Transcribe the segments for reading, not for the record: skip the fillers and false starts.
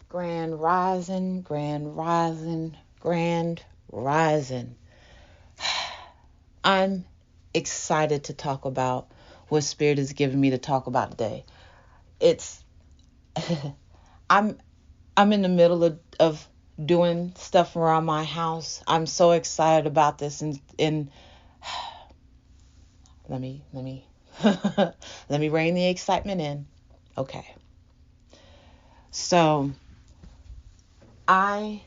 Grand rising, grand rising, grand rising. I'm excited to talk about what Spirit has given me to talk about today. It's I'm I'm in the middle of doing stuff around my house. I'm so excited about this and let me let me rein the excitement in. Okay. So I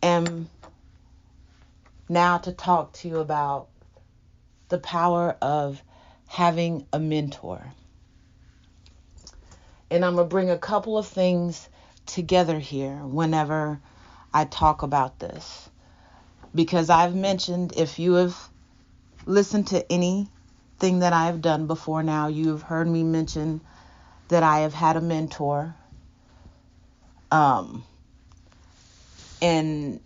am now to talk to you about the power of having a mentor. And I'm going to bring a couple of things together here whenever I talk about this. Because I've mentioned, if you have listened to anything that I have done before now, you have heard me mention that I have had a mentor. And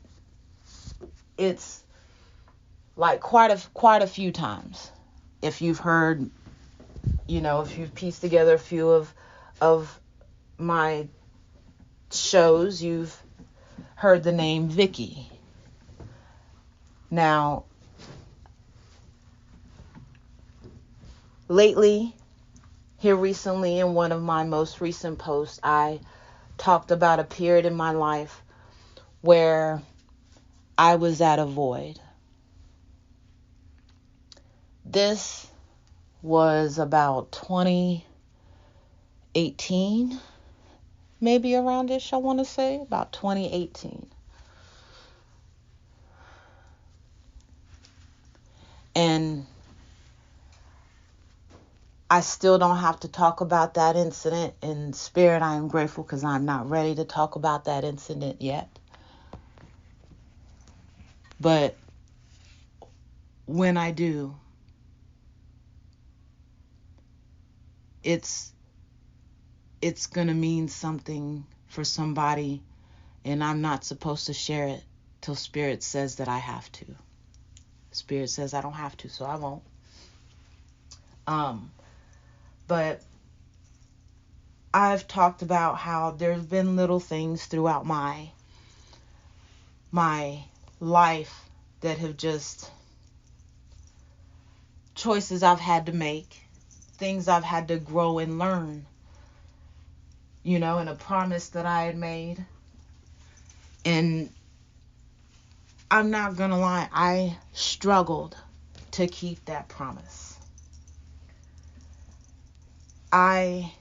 it's like quite a few times. If you've heard, if you've pieced together a few of my shows, you've heard the name Vicki. Now, lately, here recently, in one of my most recent posts, I talked about a period in my life where I was at a void. This was about 2018, maybe around-ish, I want to say, about 2018. And I still don't have to talk about that incident. In spirit, I am grateful because I'm not ready to talk about that incident yet. But when I do, it's going to mean something for somebody, and I'm not supposed to share it till Spirit says that I have to. Spirit says I don't have to, so I won't. But I've talked about how there's been little things throughout my life that have just choices I've had to make, things I've had to grow and learn, and a promise that I had made. And I'm not gonna lie, I struggled to keep that promise. I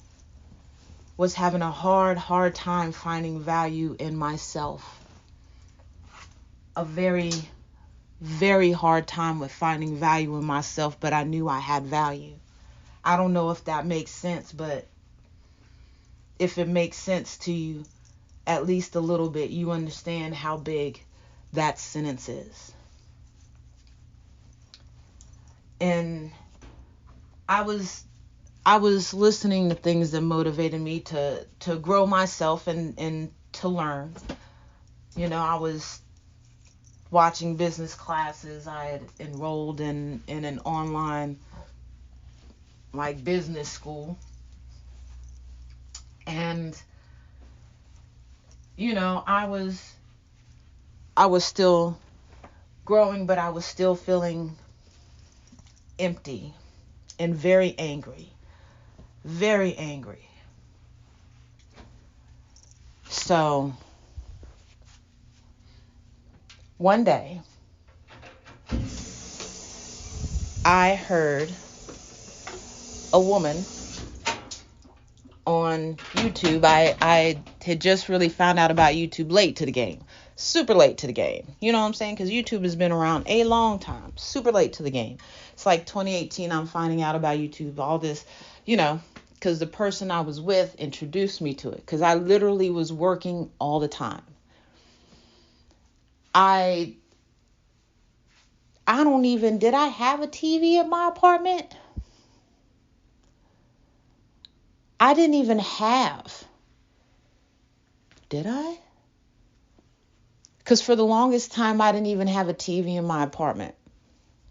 was having a hard time finding value in myself. A very, very hard time with finding value in myself, but I knew I had value. I don't know if that makes sense, but if it makes sense to you at least a little bit, you understand how big that sentence is. And I was listening to things that motivated me to grow myself and to learn. I was watching business classes. I had enrolled in an online business school. And I was still growing, but I was still feeling empty and very angry. Very angry. So one day I heard a woman on YouTube. I had just really found out about YouTube late to the game. Super late to the game. You know what I'm saying? Because YouTube has been around a long time. Super late to the game. It's like 2018, I'm finding out about YouTube. All this, because the person I was with introduced me to it. Because I literally was working all the time. I don't even, did I have a TV in my apartment? I didn't even have. Did I? Because for the longest time, I didn't even have a TV in my apartment.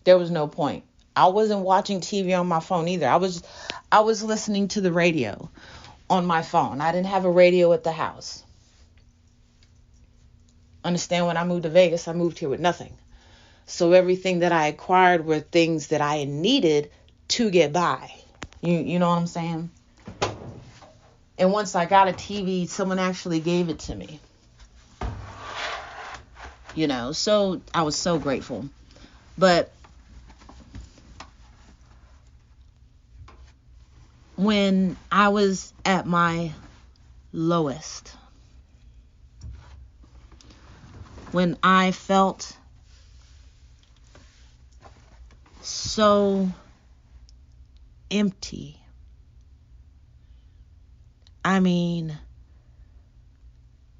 There was no point. I wasn't watching TV on my phone either. I was listening to the radio on my phone. I didn't have a radio at the house. Understand, when I moved to Vegas, I moved here with nothing. So everything that I acquired were things that I needed to get by. You know what I'm saying? And once I got a TV, someone actually gave it to me. So I was so grateful. But when I was at my lowest, when I felt so empty, I mean,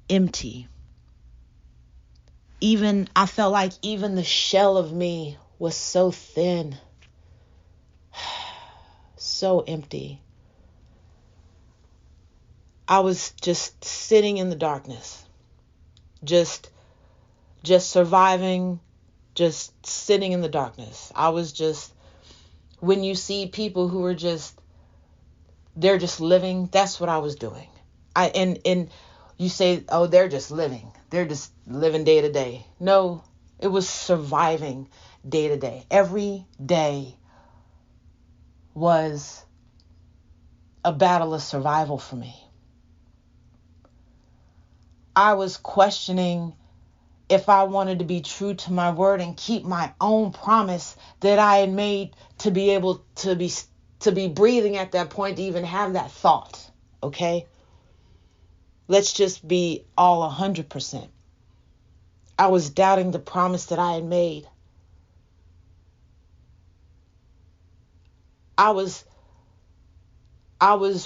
empty. I felt like even the shell of me was so thin, so empty. I was just sitting in the darkness, just surviving, just sitting in the darkness. I was just, when you see people who are they're just living, that's what I was doing. And you say, oh, they're just living. They're just living day to day. No, it was surviving day to day. Every day was a battle of survival for me. I was questioning if I wanted to be true to my word and keep my own promise that I had made, to be able to be breathing at that point, to even have that thought. Okay? Let's just be all 100%. I was doubting the promise that I had made. I was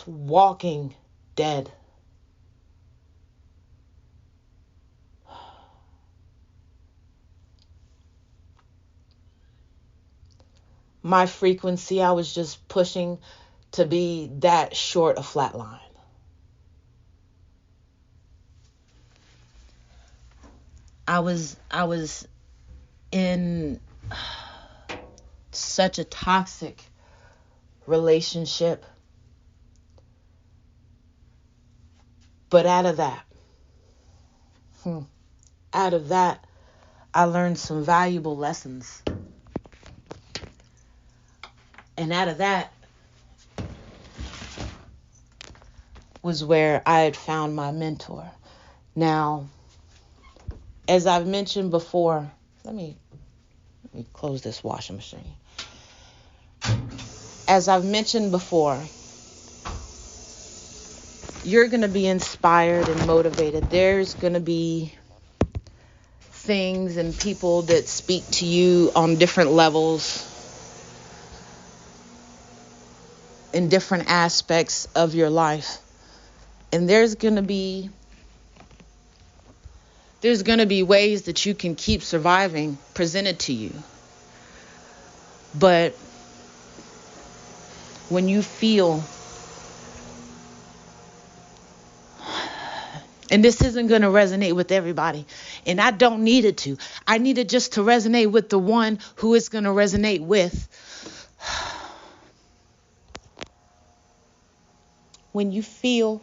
walking dead. My frequency, I was just pushing to be that short a flat line. I was in such a toxic relationship. But out of that, I learned some valuable lessons. And out of that was where I had found my mentor. Now, as I've mentioned before, let me close this washing machine. As I've mentioned before, you're going to be inspired and motivated. There's going to be things and people that speak to you on different levels, in different aspects of your life. And there's going to be ways that you can keep surviving presented to you. But when you feel, and this isn't going to resonate with everybody, and I don't need it to. I need it just to resonate with the one who it's going to resonate with. When you feel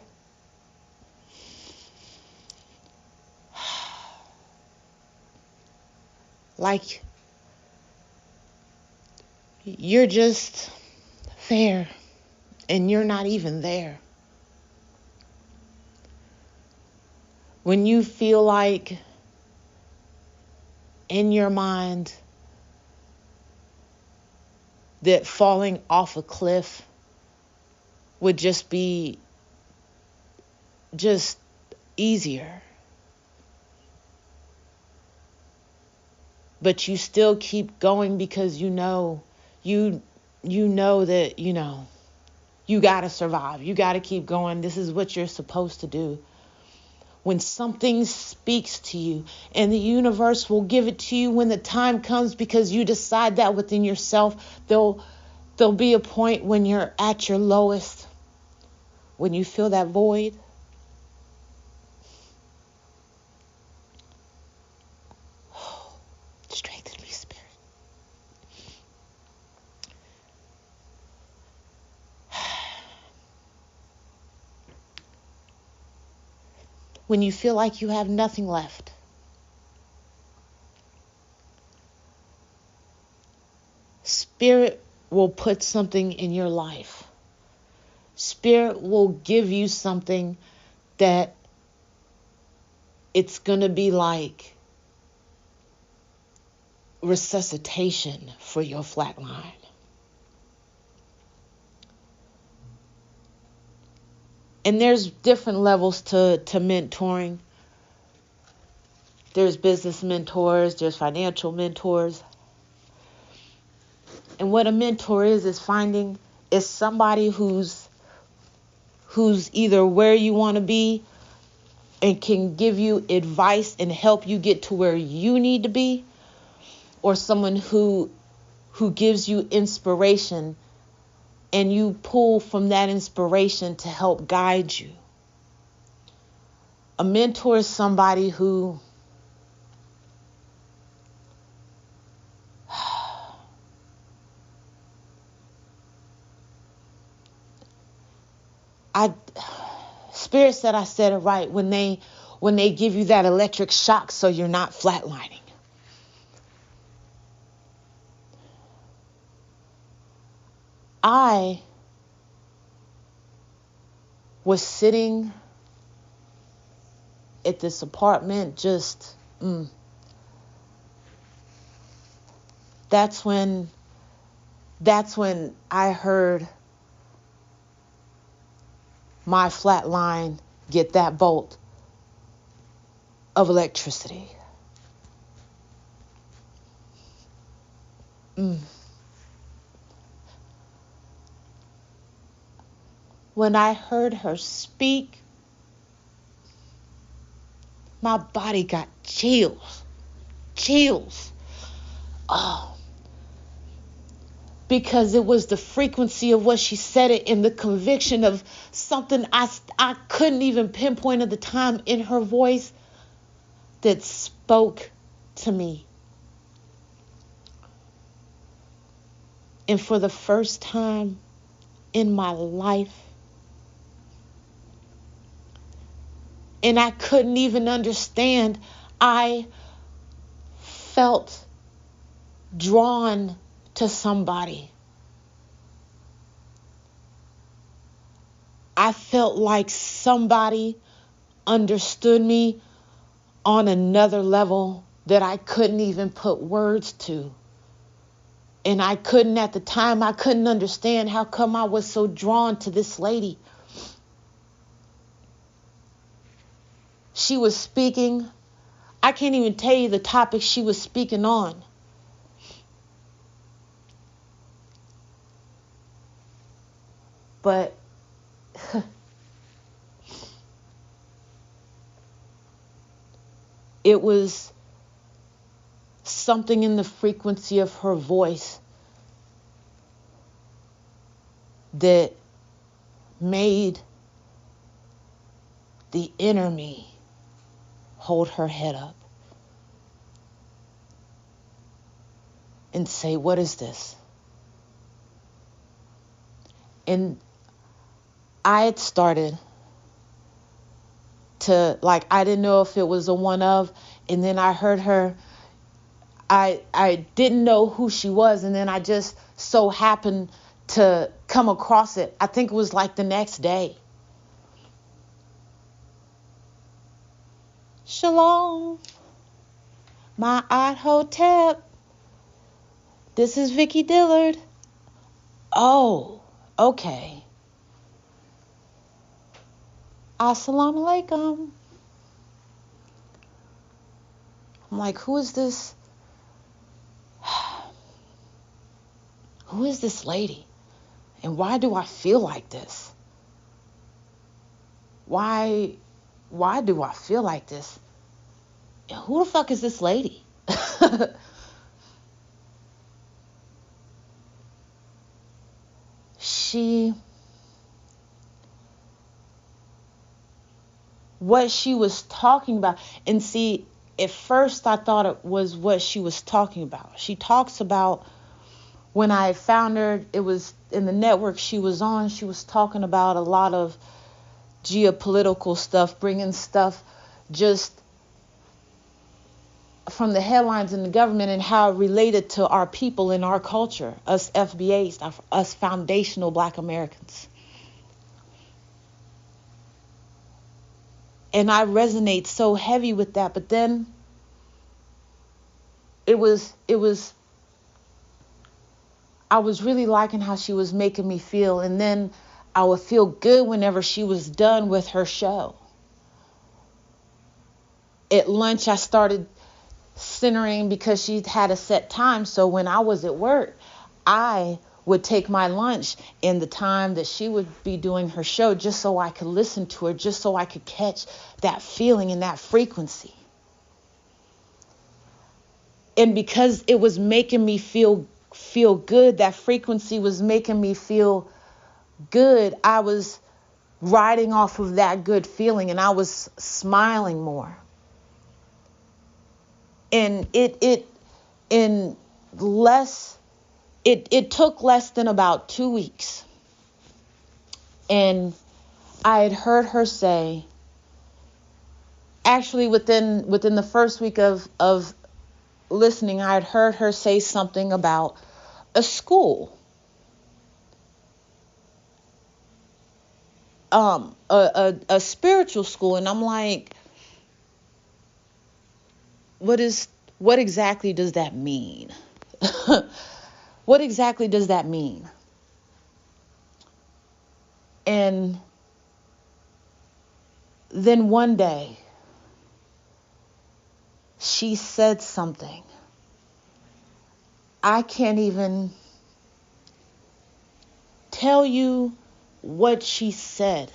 like you're just there and you're not even there. When you feel like in your mind that falling off a cliff would just be just easier. But you still keep going because you know that, you got to survive. You got to keep going. This is what you're supposed to do. When something speaks to you, and the universe will give it to you when the time comes, because you decide that within yourself, there'll be a point when you're at your lowest, when you feel that void. Strengthen me, Spirit. when you feel like you have nothing left. Spirit will put something in your life. Spirit will give you something that it's going to be like resuscitation for your flat line. And there's different levels to mentoring. There's business mentors, there's financial mentors. And what a mentor is finding is somebody who's either where you want to be and can give you advice and help you get to where you need to be, or someone who gives you inspiration and you pull from that inspiration to help guide you. A mentor is somebody who Spirit said I said it right when they give you that electric shock so you're not flatlining. I was sitting at this apartment that's when I heard my flat line get that bolt of electricity. When I heard her speak, my body got chills. Oh, because it was the frequency of what she said it and the conviction of something I couldn't even pinpoint at the time in her voice that spoke to me. And for the first time in my life, and I couldn't even understand, I felt drawn to somebody. I felt like somebody understood me on another level that I couldn't even put words to. And at the time, I couldn't understand how come I was so drawn to this lady. She was speaking. I can't even tell you the topic she was speaking on. But it was something in the frequency of her voice that made the inner me hold her head up and say, "What is this?" And I had started to, I didn't know if it was a one of, and then I heard her. I didn't know who she was, and then I just so happened to come across it. I think it was like the next day. Shalom, my Hotep. This is Vicki Dillard. Oh, okay. Assalamu alaikum. I'm like, who is this? Who is this lady? And why do I feel like this? Why do I feel like this? And who the fuck is this lady? What she was talking about, and see, at first I thought it was what she was talking about. She talks about, when I found her, it was in the network she was on, she was talking about a lot of geopolitical stuff, bringing stuff just from the headlines in the government and how it related to our people in our culture, us FBAs, us foundational Black Americans. And I resonate so heavy with that. But then I was really liking how she was making me feel. And then I would feel good whenever she was done with her show. At lunch, I started centering because she had a set time. So when I was at work, I would take my lunch in the time that she would be doing her show, just so I could listen to her, just so I could catch that feeling and that frequency. And because it was making me feel good, that frequency was making me feel good, I was riding off of that good feeling, and I was smiling more. And it took less than about 2 weeks. And I had heard her say, actually within the first week of listening, I had heard her say something about a school. A spiritual school. And I'm like, what exactly does that mean? What exactly does that mean? And then one day, she said something. I can't even tell you what she said.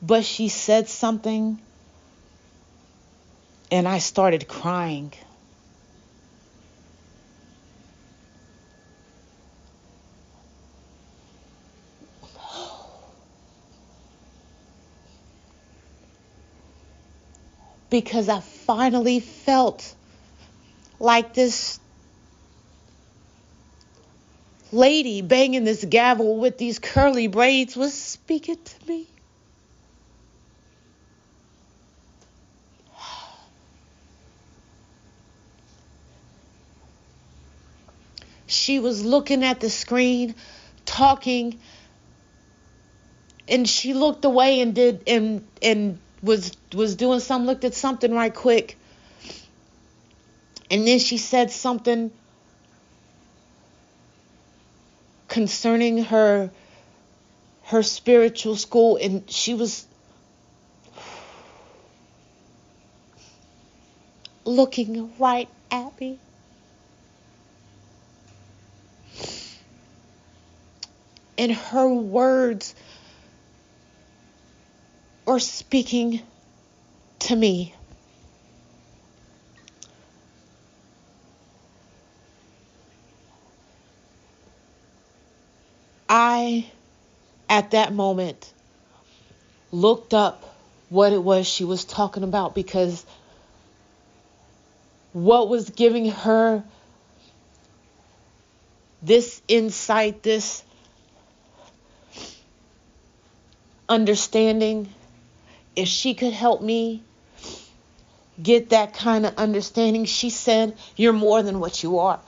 But she said something, and I started crying. Because I finally felt like this lady banging this gavel with these curly braids was speaking to me. She was looking at the screen, talking, and she looked away and was doing something, looked at something right quick. And then she said something concerning her spiritual school, and she was looking right at me. And her words were speaking to me. I, at that moment, looked up what it was she was talking about, because what was giving her this insight, this understanding, if she could help me get that kind of understanding, she said, "You're more than what you are."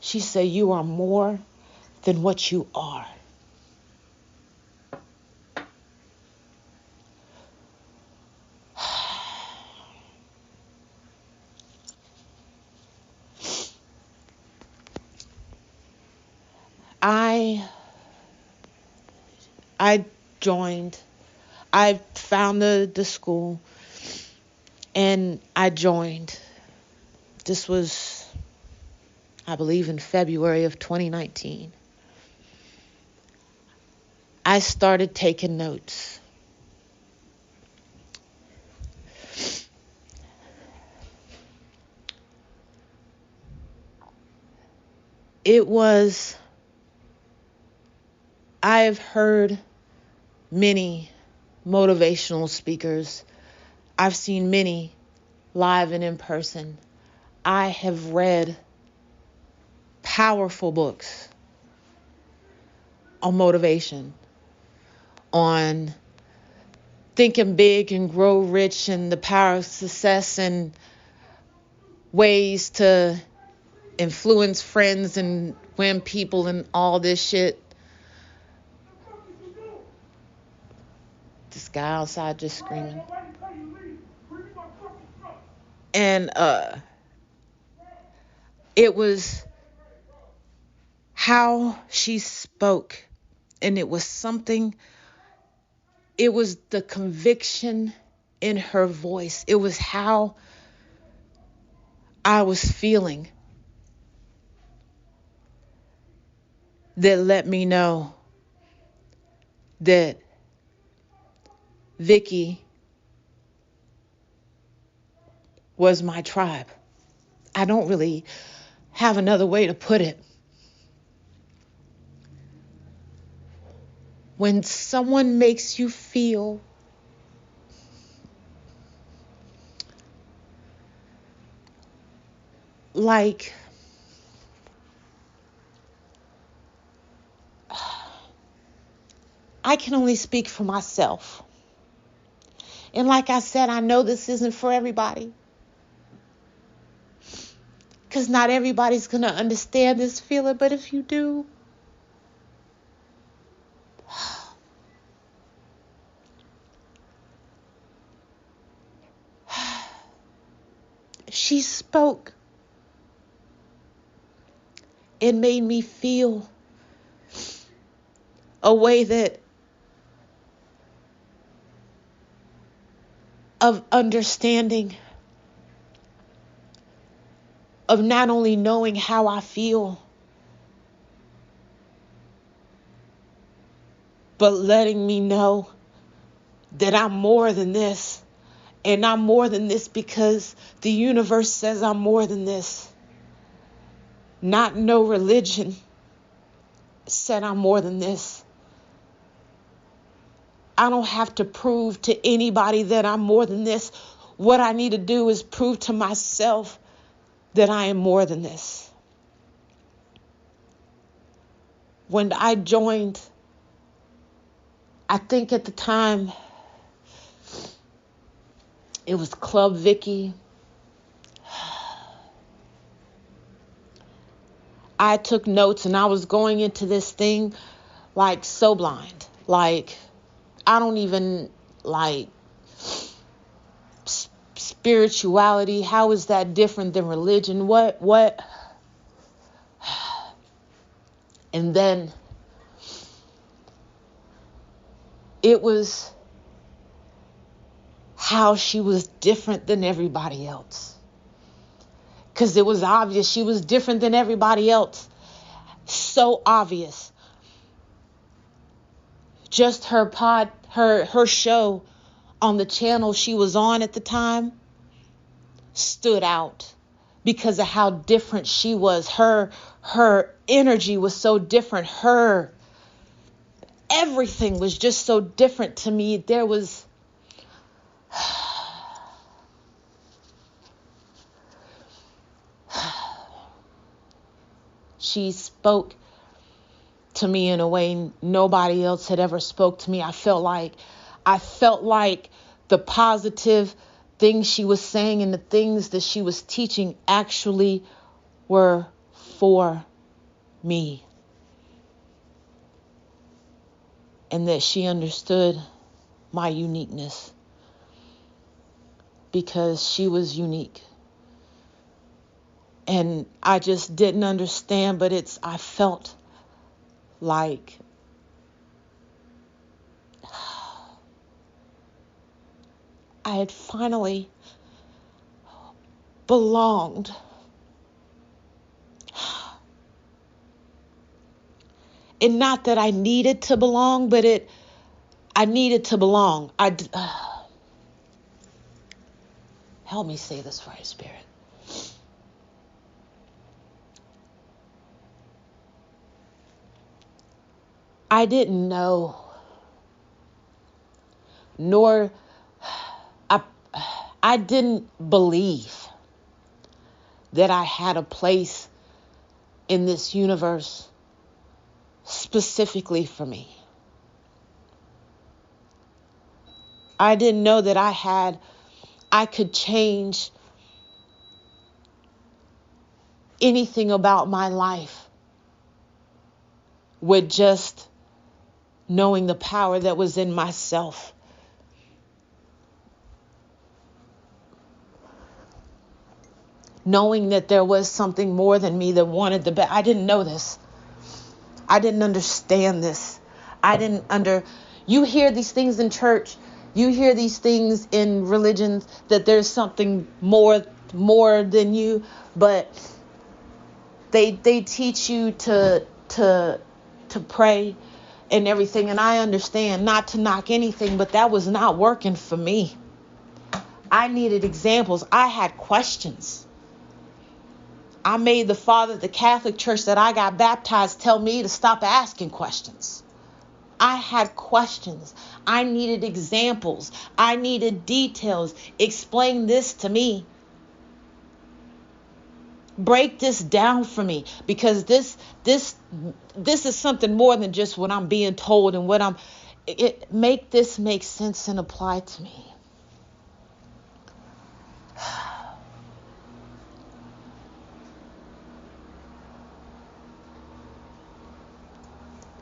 She said, "You are more than what you are." I joined. I found the school, and I joined. This was, I believe, in February of 2019. I started taking notes. I've heard many motivational speakers. I've seen many live and in person. I have read powerful books on motivation, on thinking big and grow rich and the power of success and ways to influence friends and win people and all this shit. This guy outside just screaming. And it was how she spoke, and it was something, it was the conviction in her voice. It was how I was feeling that let me know that Vicki was my tribe. I don't really have another way to put it. When someone makes you feel like I can only speak for myself. And like I said, I know this isn't for everybody. Because not everybody's going to understand this feeling. But if you do, she spoke. It made me feel a way that of understanding, of not only knowing how I feel, but letting me know that I'm more than this. And I'm more than this because the universe says I'm more than this. Not no religion said I'm more than this. I don't have to prove to anybody that I'm more than this. What I need to do is prove to myself that I am more than this. When I joined, I think at the time, it was Club Vicki. I took notes and I was going into this thing like so blind. Like, I don't even like spirituality. How is that different than religion? What? And then it was how she was different than everybody else. Because it was obvious she was different than everybody else. So obvious. Just her show on the channel she was on at the time stood out because of how different she was. Her energy was so different. Everything was just so different to me. There was she spoke to me in a way nobody else had ever spoke to me. I felt like the positive things she was saying and the things that she was teaching actually were for me. And that she understood my uniqueness because she was unique. And I just didn't understand, but I felt like I had finally belonged. And not that I needed to belong, but I needed to belong. Help me say this right, Spirit. I didn't know, nor I didn't believe that I had a place in this universe specifically for me. I didn't know that I could change anything about my life with just knowing the power that was in myself. Knowing that there was something more than me that wanted the best. I didn't know this. I didn't understand this. You hear these things in church. You hear these things in religions that there's something more than you, but they teach you to pray and everything. And I understand, not to knock anything, but that was not working for me. I needed examples. I had questions. I made the father of the Catholic Church that I got baptized tell me to stop asking questions. I had questions. I needed examples. I needed details. Explain this to me. Break this down for me, because this is something more than just what I'm being told and make this make sense and apply to me.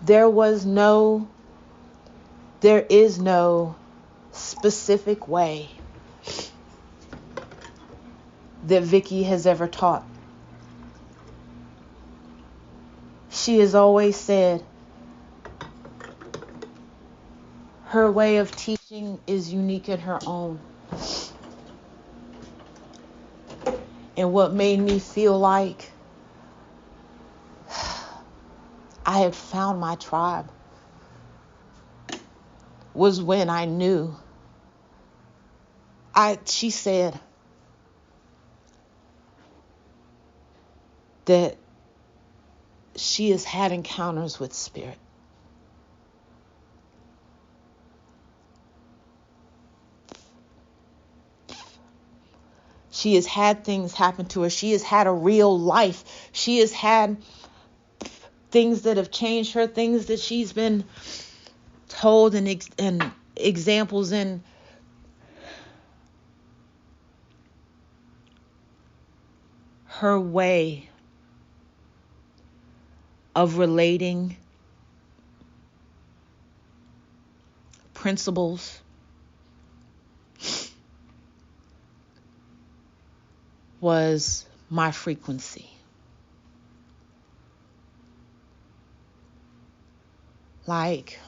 There is no specific way that Vicki has ever taught. She has always said her way of teaching is unique in her own. And what made me feel like I had found my tribe was when I knew. She said that she has had encounters with spirit. She has had things happen to her. She has had a real life. She has had things that have changed her, things that she's been told and examples in. Her way of relating principles was my frequency. Like,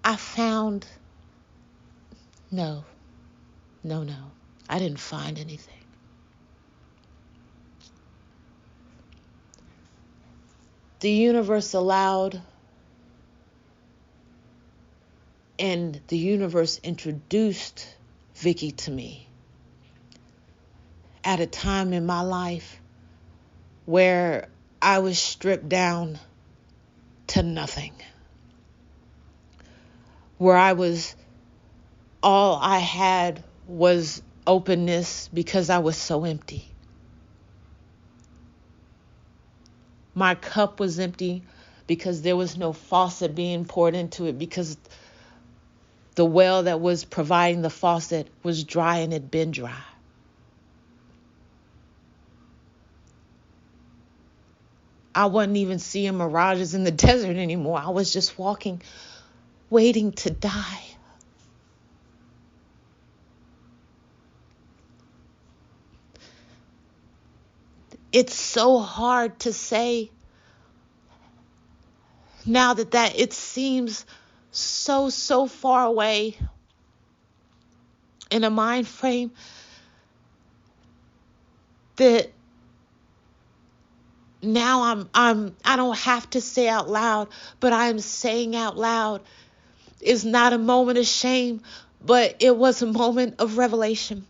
I found, no, I didn't find anything. The universe allowed, and the universe introduced Vicki to me at a time in my life where I was stripped down to nothing. Where all I had was openness because I was so empty. My cup was empty because there was no faucet being poured into it, because the well that was providing the faucet was dry and had been dry. I wasn't even seeing mirages in the desert anymore. I was just walking, waiting to die. It's so hard to say now that it seems so far away in a mind frame that now I don't have to say out loud, but I'm saying out loud. It's not a moment of shame, but it was a moment of revelation.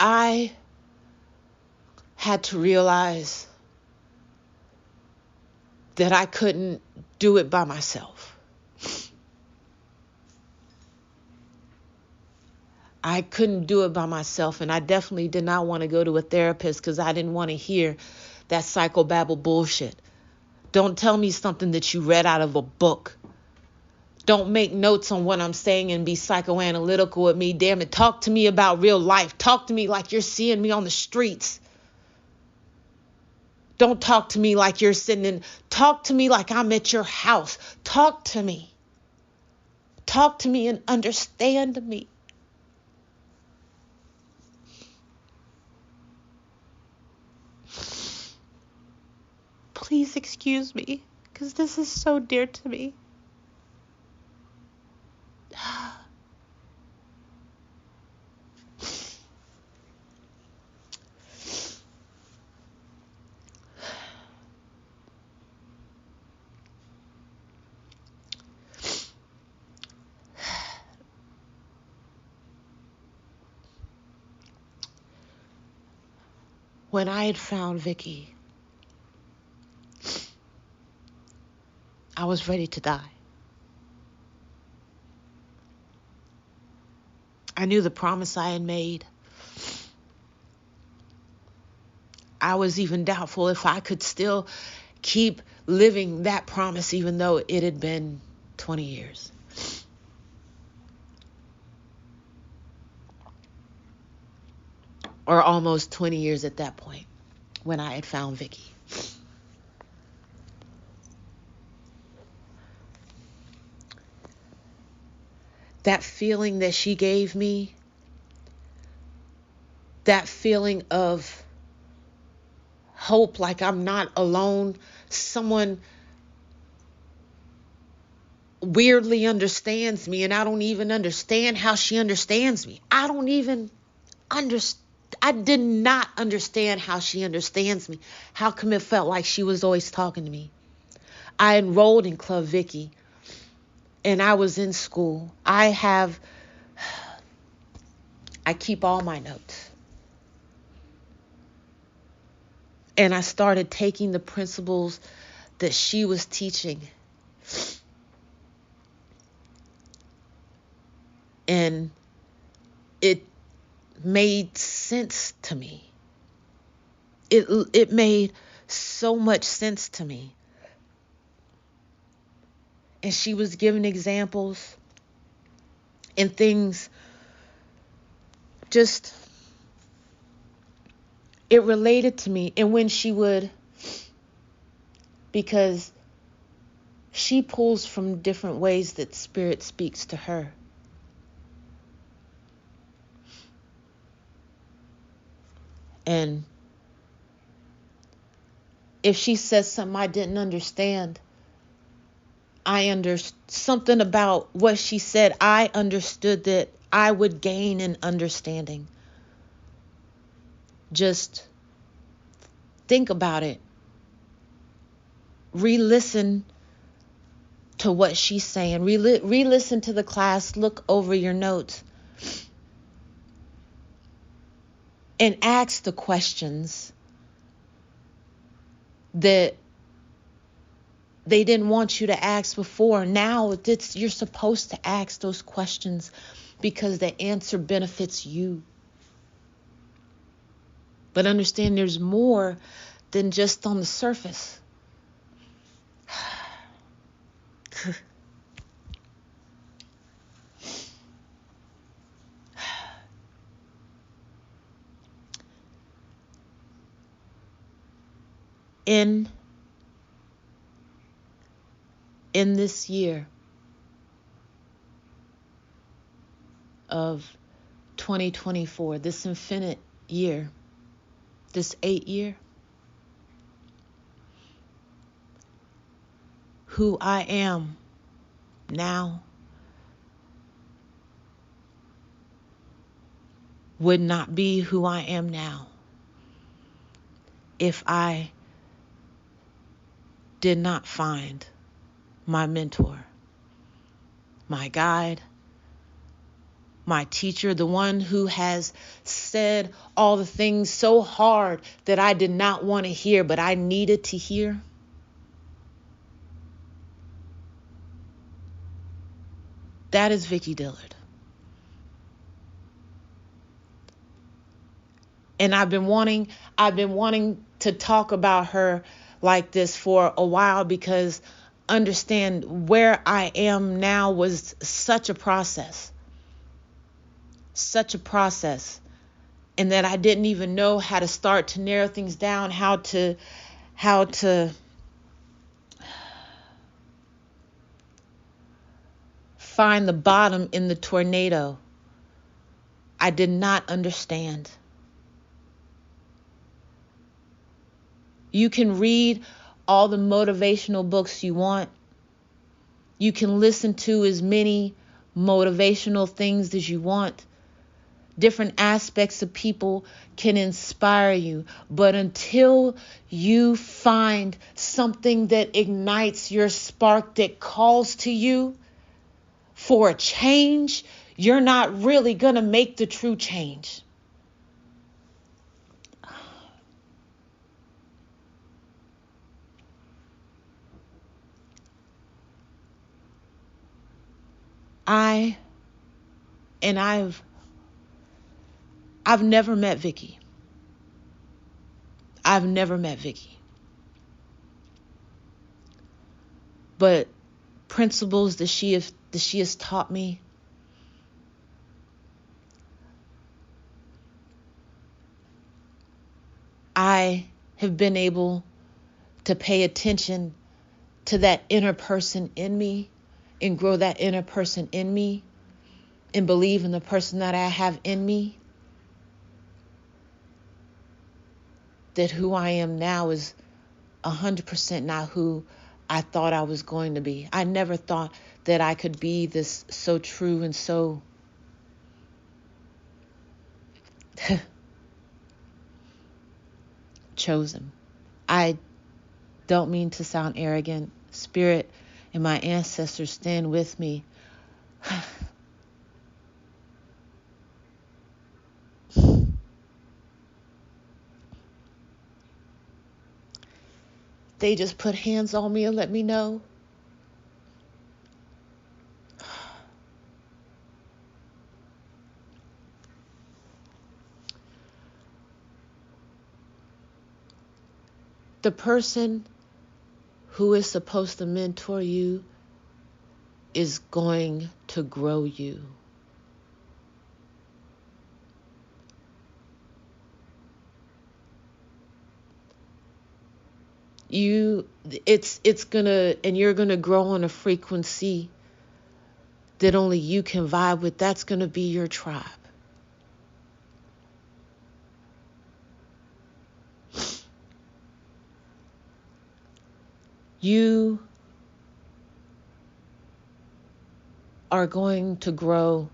I had to realize that I couldn't do it by myself. I couldn't do it by myself, and I definitely did not want to go to a therapist because I didn't want to hear that psychobabble bullshit. Don't tell me something that you read out of a book. Don't make notes on what I'm saying and be psychoanalytical with me. Damn it, talk to me about real life. Talk to me like you're seeing me on the streets. Don't talk to me like you're sitting in. Talk to me like I'm at your house. Talk to me. Talk to me and understand me. Please excuse me, because this is so dear to me. When I had found Vicki, I was ready to die. I knew the promise I had made. I was even doubtful if I could still keep living that promise, even though it had been 20 years. Or almost 20 years at that point when I had found Vicki. That feeling that she gave me, that feeling of hope, like I'm not alone. Someone weirdly understands me, and I don't even understand how she understands me. I did not understand how she understands me. How come it felt like she was always talking to me? I enrolled in Club Vicki, and I was in school. I keep all my notes. And I started taking the principles that she was teaching. And it made sense to me. It made so much sense to me. And she was giving examples and things. Just, it related to me. And when she would, because she pulls from different ways that Spirit speaks to her. And if she says something I didn't understand, something about what she said, I understood that I would gain an understanding. Just think about it. Re-listen to what she's saying. Re-listen to the class. Look over your notes. And ask the questions that they didn't want you to ask before. Now you're supposed to ask those questions because the answer benefits you. But understand there's more than just on the surface. In this year of 2024, this infinite year, this 8 year, who I am now would not be who I am now if I did not find my mentor, my guide, my teacher, the one who has said all the things so hard that I did not want to hear, but I needed to hear. That is Vicki Dillard. And I've been wanting to talk about her like this for a while, because understand where I am now was such a process. And that I didn't even know how to start to narrow things down, how to find the bottom in the tornado. I did not understand. You can read all the motivational books you want. You can listen to as many motivational things as you want. Different aspects of people can inspire you. But until you find something that ignites your spark, that calls to you for a change, you're not really going to make the true change. I've never met Vicki. But principles that she has taught me, I have been able to pay attention to that inner person in me and grow that inner person in me and believe in the person that I have in me. That who I am now is 100% not who I thought I was going to be. I never thought that I could be this so true and so chosen. I don't mean to sound arrogant. Spirit and my ancestors stand with me. They just put hands on me and let me know. The person who is supposed to mentor you is going to grow you. You're gonna grow on a frequency that only you can vibe with. That's gonna be your tribe. You are going to grow.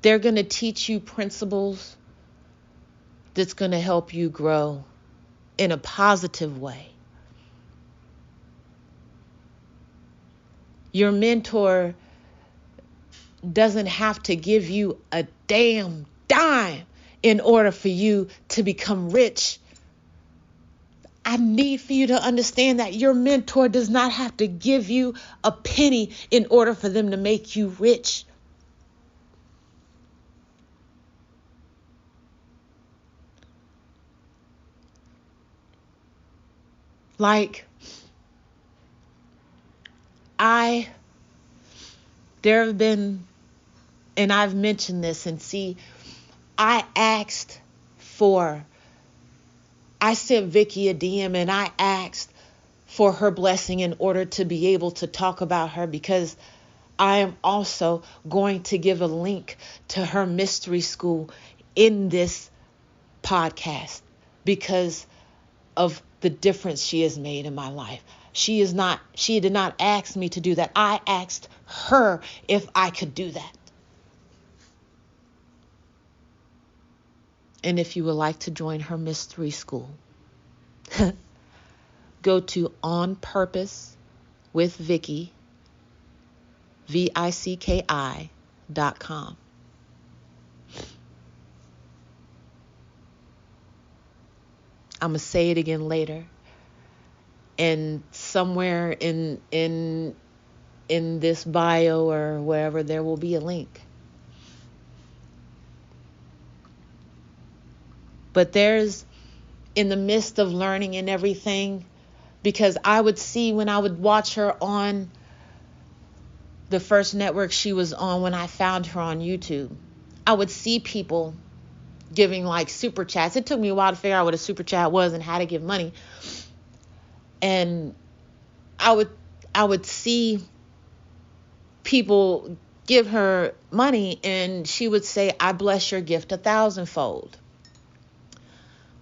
They're gonna teach you principles that's gonna help you grow in a positive way. Your mentor doesn't have to give you a damn dime in order for you to become rich. I need for you to understand that your mentor does not have to give you a penny in order for them to make you rich. There have been, and I've mentioned this, and see, I sent Vicki a DM and I asked for her blessing in order to be able to talk about her, because I am also going to give a link to her mystery school in this podcast because of the difference she has made in my life. She did not ask me to do that. I asked her if I could do that. And if you would like to join her mystery school, go to On Purpose with Vicki, VICKI.com. I'm going to say it again later. And somewhere in this bio or wherever, there will be a link. But there's, in the midst of learning and everything, because I would see when I would watch her on the first network she was on when I found her on YouTube, I would see people giving like super chats. It took me a while to figure out what a super chat was and how to give money. And I would see people give her money and she would say, "I bless your gift 1,000-fold."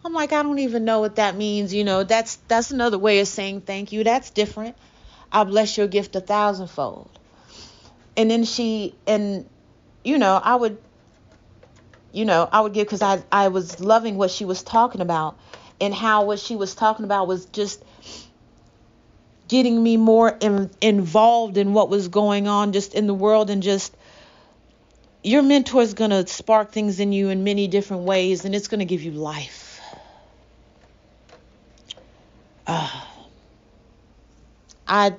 I'm like, I don't even know what that means. That's another way of saying thank you. That's different. I bless your gift 1,000-fold. And then I would give, because I was loving what she was talking about, and how what she was talking about was just getting me more involved in what was going on just in the world. And just, your mentor is going to spark things in you in many different ways, and it's going to give you life.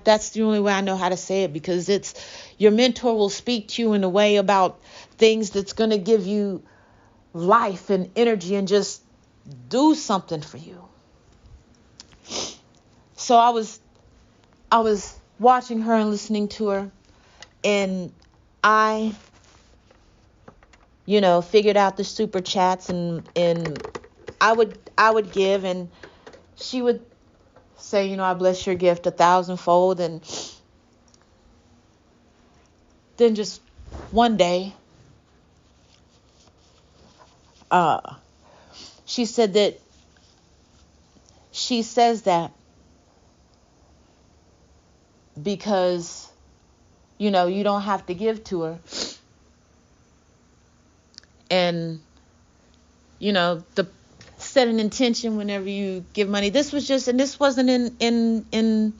That's the only way I know how to say it, because your mentor will speak to you in a way about things that's going to give you life and energy and just do something for you. So I was watching her and listening to her, and I figured out the super chats, and I would give, and she would say, I bless your gift 1,000-fold. And then just one day, she said that she says that because, you don't have to give to her. And, the set an intention whenever you give money. This was just, and this wasn't in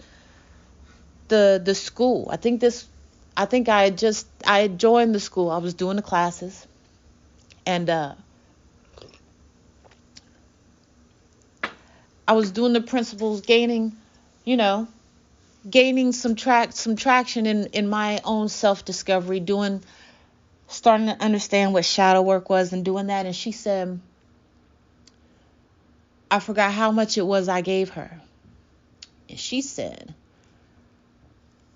the school. I think I joined the school. I was doing the classes, and I was doing the principles, gaining some traction in my own self-discovery, starting to understand what shadow work was and doing that. And she said, I forgot how much it was I gave her. And she said,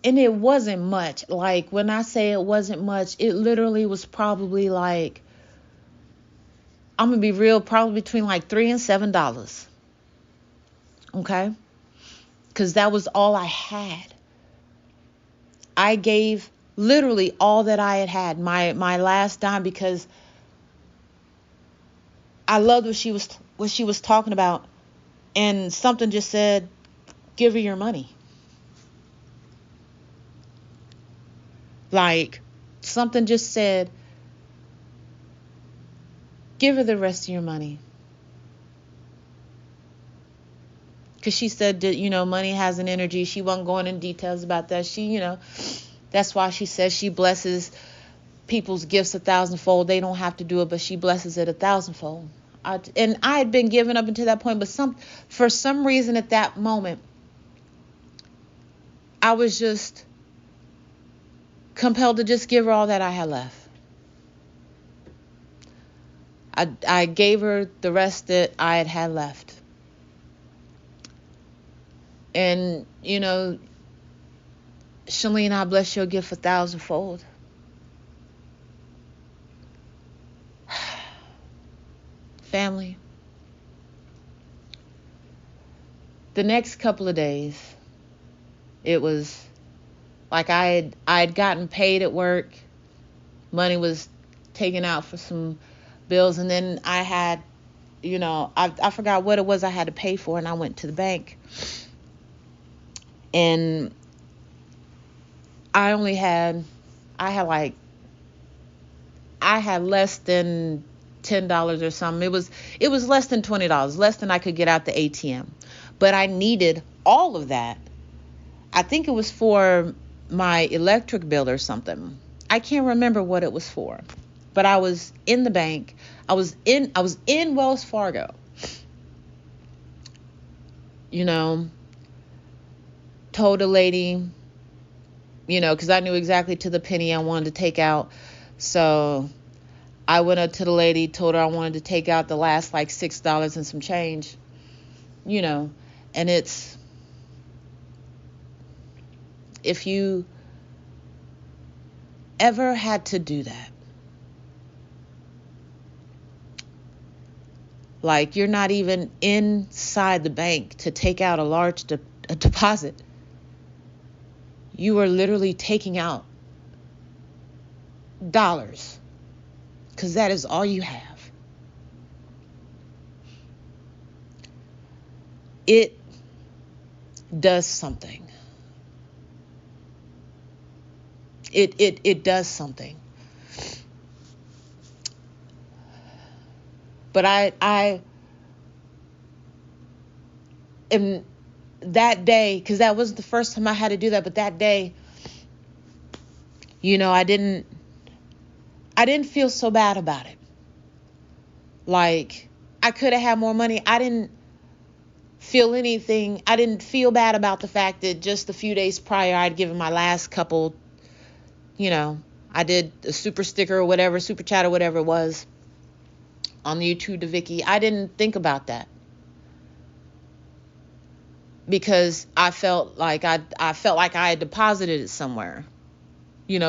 and it wasn't much. Like, when I say it wasn't much, it literally was probably like, I'm going to be real, probably between like $3 and $7. Okay? Because that was all I had. I gave literally all that I had, my last dime, because I loved what she was talking about, and something just said, give her your money. Like, something just said, give her the rest of your money. Because she said that, money has an energy. She wasn't going in details about that. She, that's why she says she blesses people's gifts 1,000-fold. They don't have to do it, but she blesses it 1,000-fold. And I had been giving up until that point, but for some reason at that moment, I was just compelled to just give her all that I had left. I gave her the rest that I had left. And, Shalene, I bless your gift 1,000-fold. Family. The next couple of days, it was like I had gotten paid at work. Money was taken out for some bills, and then I had, I forgot what it was I had to pay for, and I went to the bank. And I had less than $10 or something. It was less than $20, less than I could get out the ATM. But I needed all of that. I think it was for my electric bill or something. I can't remember what it was for. But I was in the bank. I was in Wells Fargo. told the lady, because I knew exactly to the penny I wanted to take out. So I went up to the lady, told her I wanted to take out the last like $6 and some change, and it's, if you ever had to do that, like you're not even inside the bank to take out a large deposit. You are literally taking out dollars because that is all you have. It does something. It does something. But I am, that day, because that wasn't the first time I had to do that, but that day, I didn't feel so bad about it. Like, I could have had more money. I didn't feel anything. I didn't feel bad about the fact that just a few days prior, I'd given my last couple, I did a super sticker or whatever, super chat or whatever it was on the YouTube to Vicki. I didn't think about that because I felt like I had deposited it somewhere,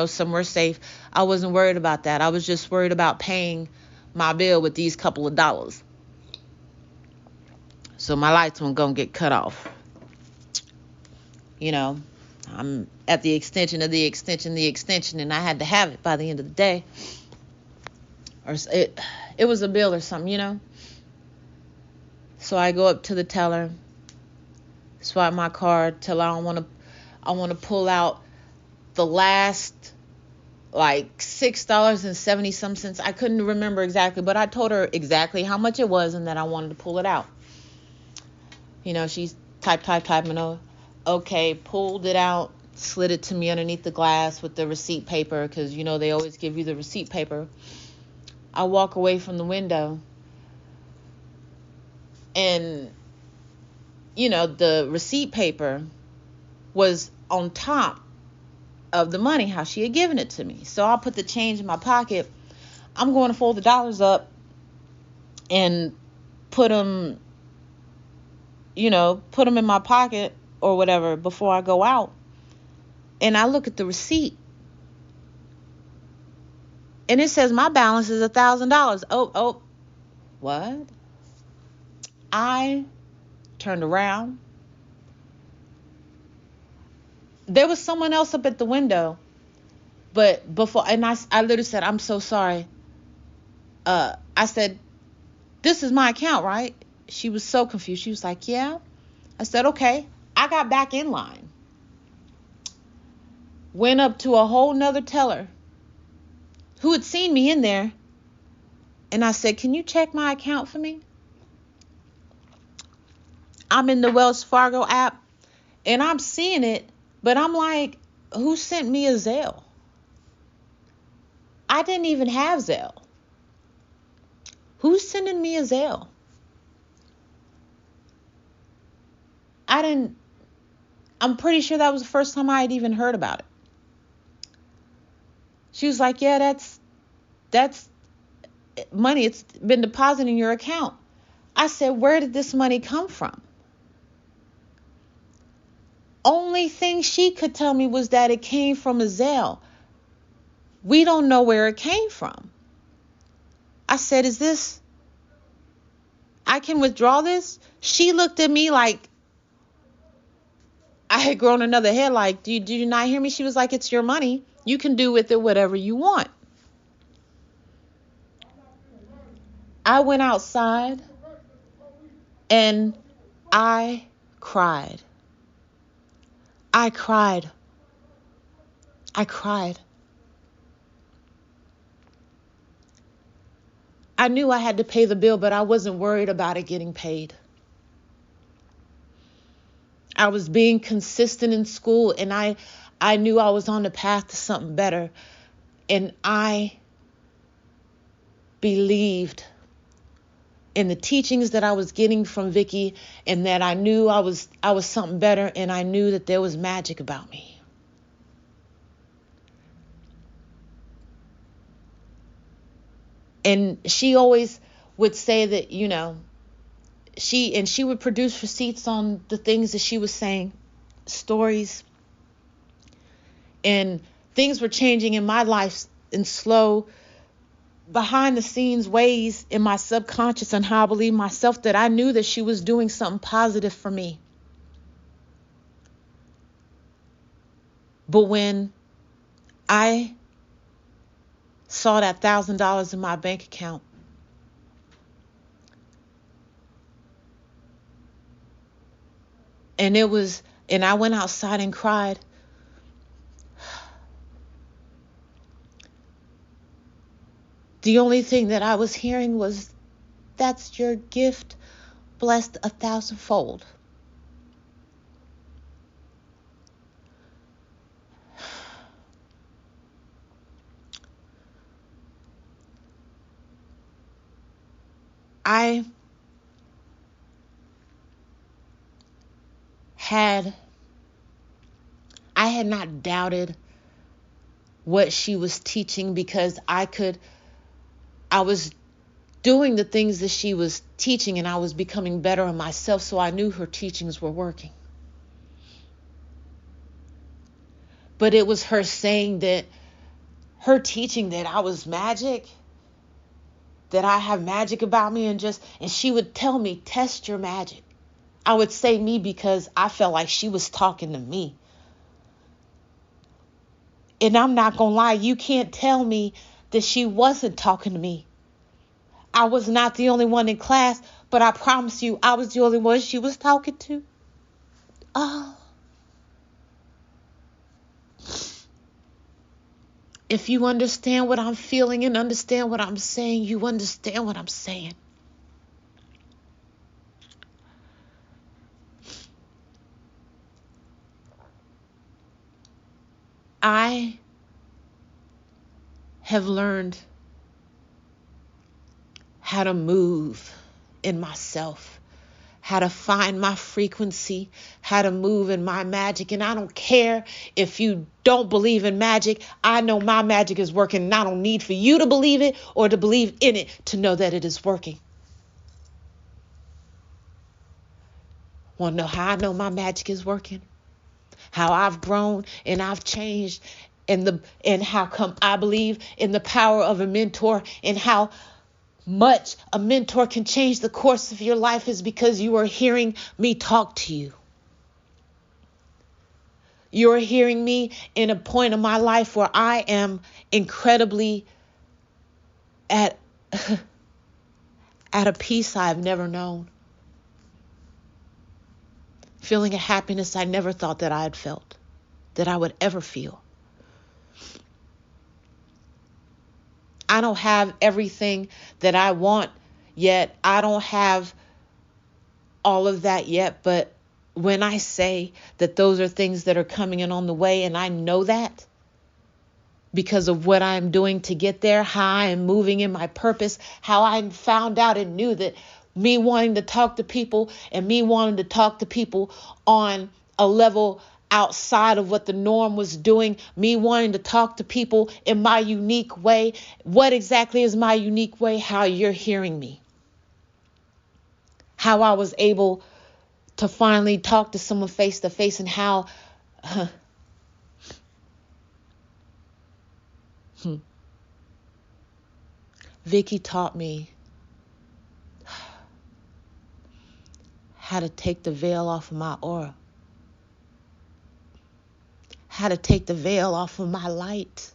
somewhere safe. I wasn't worried about that. I was just worried about paying my bill with these couple of dollars. So my lights weren't going to get cut off. I'm at the extension of the extension, and I had to have it by the end of the day. Or it was a bill or something, So I go up to the teller, swipe my card till I want to pull out the last like $6.70 some cents. I couldn't remember exactly, but I told her exactly how much it was and that I wanted to pull it out. She's typing over. Okay, pulled it out, slid it to me underneath the glass with the receipt paper, because they always give you the receipt paper. I walk away from the window, and the receipt paper was on top of the money, how she had given it to me. So I'll put the change in my pocket. I'm going to fold the dollars up and put them in my pocket or whatever before I go out. And I look at the receipt, and it says my balance is $1,000. Oh, what? I turned around. There was someone else up at the window, but before, and I literally said, I'm so sorry. I said, this is my account, right? She was so confused. She was like, yeah. I said, okay. I got back in line. Went up to a whole nother teller who had seen me in there. And I said, can you check my account for me? I'm in the Wells Fargo app and I'm seeing it, but I'm like, who sent me a Zelle? I didn't even have Zelle. Who's sending me a Zelle? I'm pretty sure that was the first time I had even heard about it. She was like, yeah, that's money. It's been deposited in your account. I said, where did this money come from? Only thing she could tell me was that it came from a Zelle. We don't know where it came from. I said, I can withdraw this? She looked at me like I had grown another hair. Like, did you not hear me? She was like, it's your money. You can do with it whatever you want. I went outside and I cried. I cried. I knew I had to pay the bill, but I wasn't worried about it getting paid. I was being consistent in school, and I knew I was on the path to something better. And I believed in the teachings that I was getting from Vicki, and that I knew I was something better, and I knew that there was magic about me. And she always would say that, she would produce receipts on the things that she was saying, stories, and things were changing in my life in slow, behind the scenes ways in my subconscious, and how I believe myself, that I knew that she was doing something positive for me. But when I saw that $1,000 in my bank account, and I went outside and cried, the only thing that I was hearing was, "That's your gift, blessed 1,000-fold." I had not doubted what she was teaching, because I was doing the things that she was teaching, and I was becoming better in myself, so I knew her teachings were working. But it was her saying that, her teaching that I was magic, that I have magic about me, and she would tell me, "Test your magic." I would say me because I felt like she was talking to me. And I'm not going to lie, you can't tell me that she wasn't talking to me. I was not the only one in class, but I promise you, I was the only one she was talking to. Oh. If you understand what I'm feeling and understand what I'm saying, you understand what I'm saying. I have learned how to move in myself, how to find my frequency, how to move in my magic. And I don't care if you don't believe in magic. I know my magic is working, and I don't need for you to believe it or to believe in it to know that it is working. Want to know how I know my magic is working? How I've grown and I've changed, and how come I believe in the power of a mentor, and how much a mentor can change the course of your life, is because you are hearing me talk to you. You're hearing me in a point of my life where I am incredibly at a peace I've never known. Feeling a happiness I never thought that I had felt, that I would ever feel. I don't have everything that I want yet. I don't have all of that yet. But when I say that those are things that are coming in on the way, and I know that because of what I'm doing to get there, how I am moving in my purpose, how I found out and knew that me wanting to talk to people, and me wanting to talk to people on a level outside of what the norm was doing, me wanting to talk to people in my unique way. What exactly is my unique way? How you're hearing me. How I was able to finally talk to someone face to face, and how Vicki taught me how to take the veil off of my aura. How to take the veil off of my light.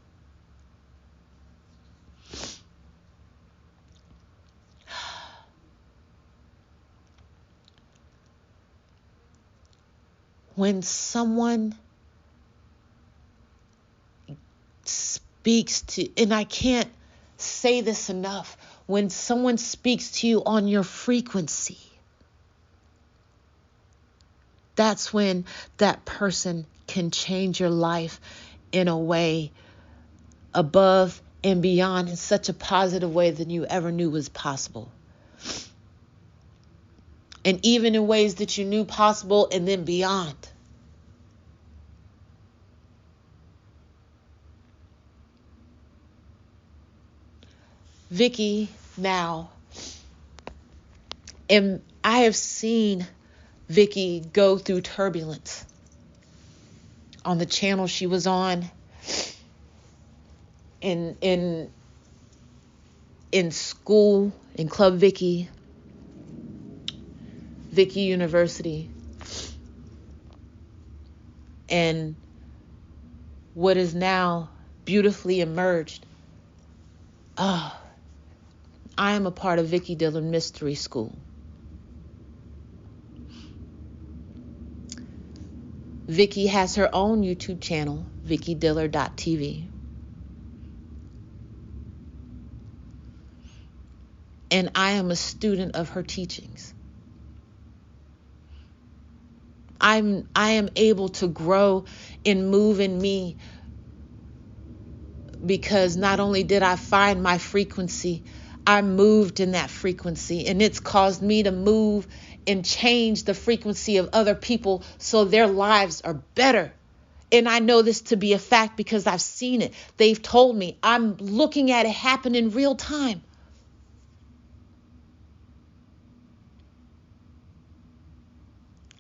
When someone speaks to, and I can't say this enough, when someone speaks to you on your frequency, that's when that person can change your life in a way above and beyond, in such a positive way than you ever knew was possible. and even in ways that you knew possible and then beyond. Vicki now, and I have seen Vicki go through turbulence on the channel she was on, in Skool, in Club Vicki, Vicki University, and what is now beautifully emerged. Oh, I am a part of Vicki Dillard Mystery School. Vicki has her own YouTube channel, vickydillard.tv. And I am a student of her teachings. I am able to grow and move in me because not only did I find my frequency, I moved in that frequency, and it's caused me to move and change the frequency of other people so their lives are better. And I know this to be a fact because I've seen it. They've told me. I'm looking at it happen in real time.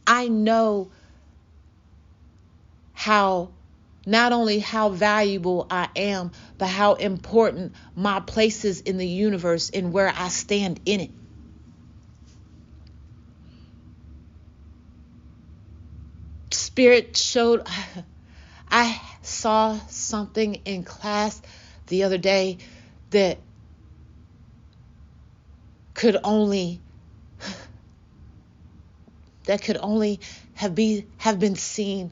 I know not only how valuable I am, but how important my place is in the universe and where I stand in it. Spirit showed, I saw something in class the other day that could only have been seen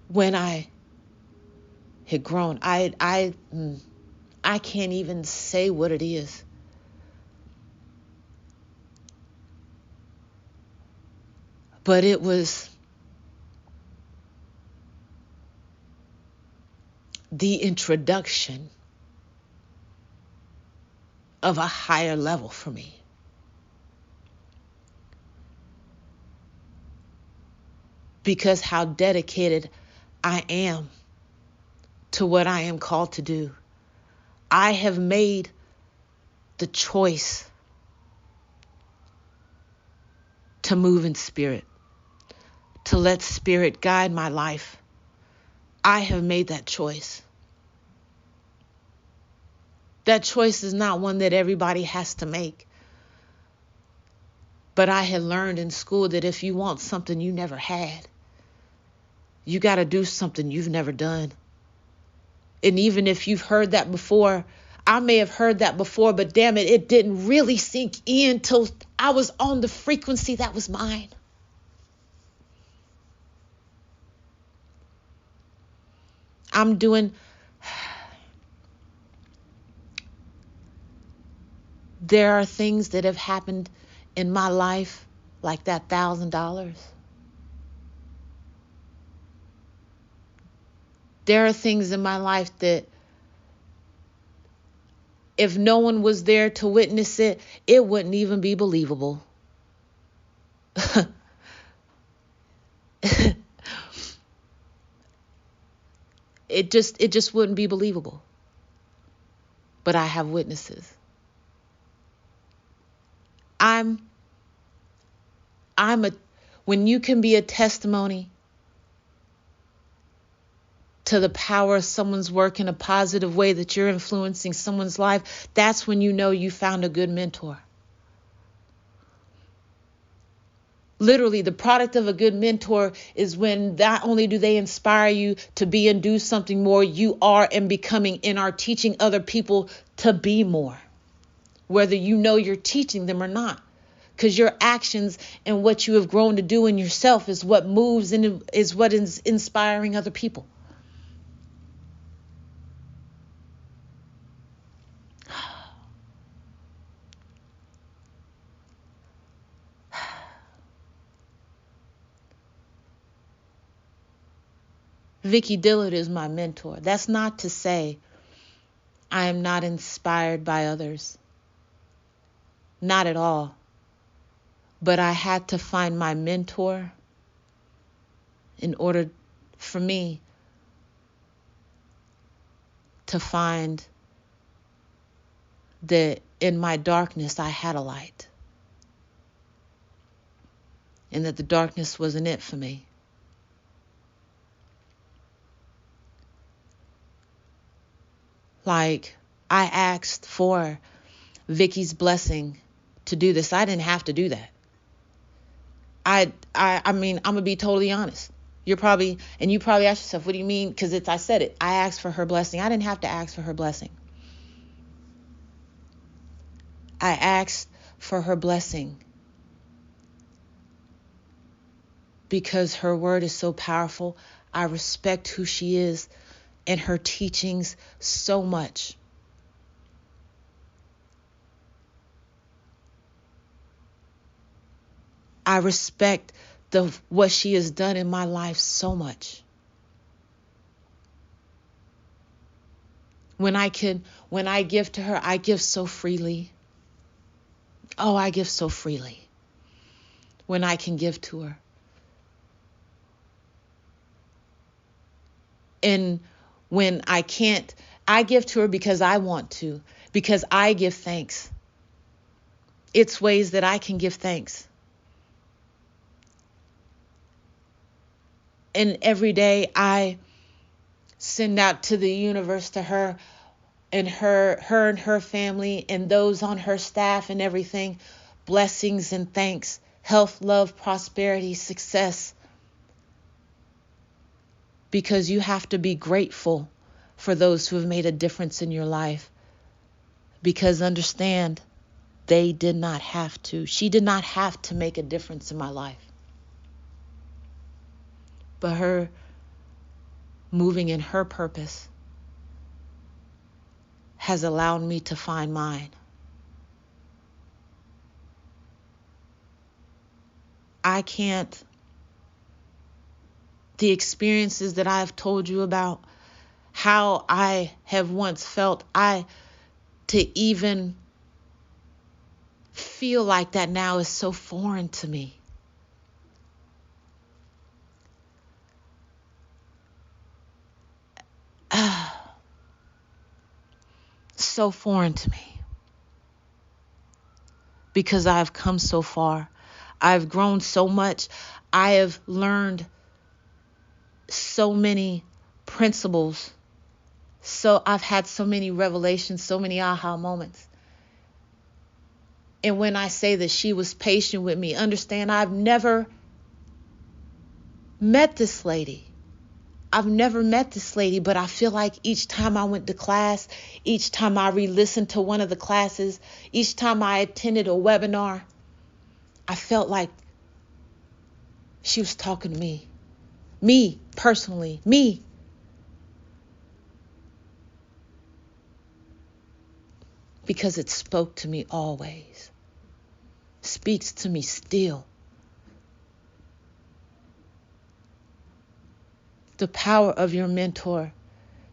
when I had grown. I can't even say what it is. But it was the introduction of a higher level for me. Because how dedicated I am to what I am called to do. I have made the choice to move in spirit, to let spirit guide my life. I have made that choice. That choice is not one that everybody has to make. But I had learned in school that if you want something you never had, you got to do something you've never done. And even if you've heard that before, I may have heard that before, but damn it, it didn't really sink in till I was on the frequency that was mine. There are things that have happened in my life, like that $1,000. There are things in my life that if no one was there to witness it, it wouldn't even be believable. It just wouldn't be believable. But I have witnesses. When you can be a testimony to the power of someone's work in a positive way, that you're influencing someone's life, that's when you know you found a good mentor. Literally, the product of a good mentor is when not only do they inspire you to be and do something more, you are and becoming and are teaching other people to be more, whether you know you're teaching them or not. Because your actions and what you have grown to do in yourself is what moves and is what is inspiring other people. Vicki Dillard is my mentor. That's not to say I am not inspired by others. Not at all. But I had to find my mentor in order for me to find that in my darkness I had a light. And that the darkness wasn't it for me. Like, I asked for Vicky's blessing to do this. I didn't have to do that. I mean, I'm going to be totally honest. You probably ask yourself, what do you mean? Because I said it. I asked for her blessing. I didn't have to ask for her blessing. I asked for her blessing because her word is so powerful. I respect who she is and her teachings so much. I respect what she has done in my life so much. When I give to her, I give so freely. Oh, I give so freely when I can give to her. And when I can't, I give to her because I want to, because I give thanks. It's ways that I can give thanks. And every day I send out to the universe, to her and her family and those on her staff and everything, blessings and thanks, health, love, prosperity, success. Because you have to be grateful for those who have made a difference in your life. Because understand, they did not have to. She did not have to make a difference in my life. But her moving in her purpose has allowed me to find mine. The experiences that I've told you about, how I have once felt, to even feel like that now is so foreign to me. So foreign to me. Because I've come so far. I've grown so much. I have learned so many principles. So I've had so many revelations, so many aha moments. And when I say that she was patient with me, understand I've never met this lady. But I feel like each time I went to class, each time I re-listened to one of the classes, each time I attended a webinar, I felt like she was talking to me. Me, personally, me. Because it spoke to me always. Speaks to me still. The power of your mentor.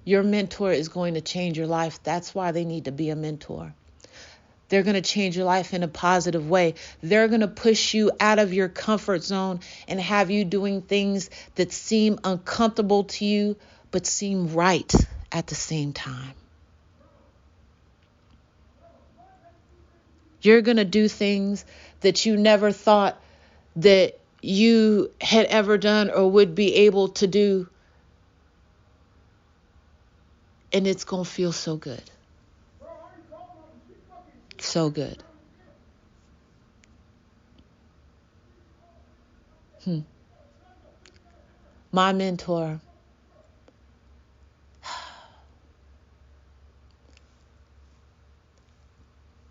Your mentor is going to change your life. That's why they need to be a mentor. They're going to change your life in a positive way. They're going to push you out of your comfort zone and have you doing things that seem uncomfortable to you, but seem right at the same time. You're going to do things that you never thought that you had ever done or would be able to do. And it's going to feel so good. So good. My mentor.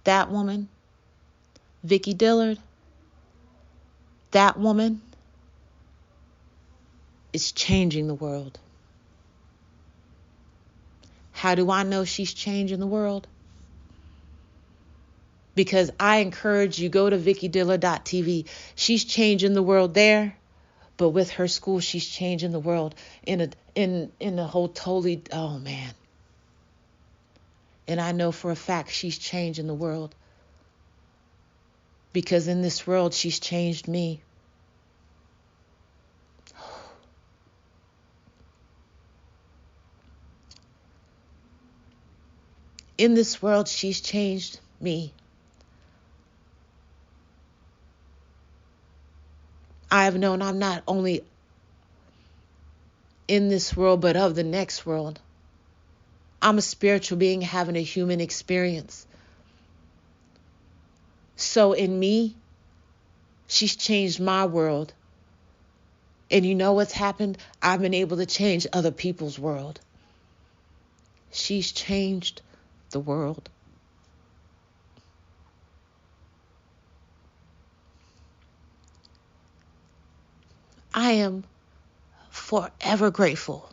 That woman, Vicki Dillard, that woman is changing the world. How do I know she's changing the world? Because I encourage you, go to vickydillard.tv. She's changing the world there, but with her school, she's changing the world in a whole totally, oh man. And I know for a fact she's changing the world Because in this world, she's changed me. In this world, she's changed me. I have known I'm not only in this world, but of the next world. I'm a spiritual being having a human experience. So in me, she's changed my world. And you know what's happened? I've been able to change other people's world. She's changed the world. I am forever grateful,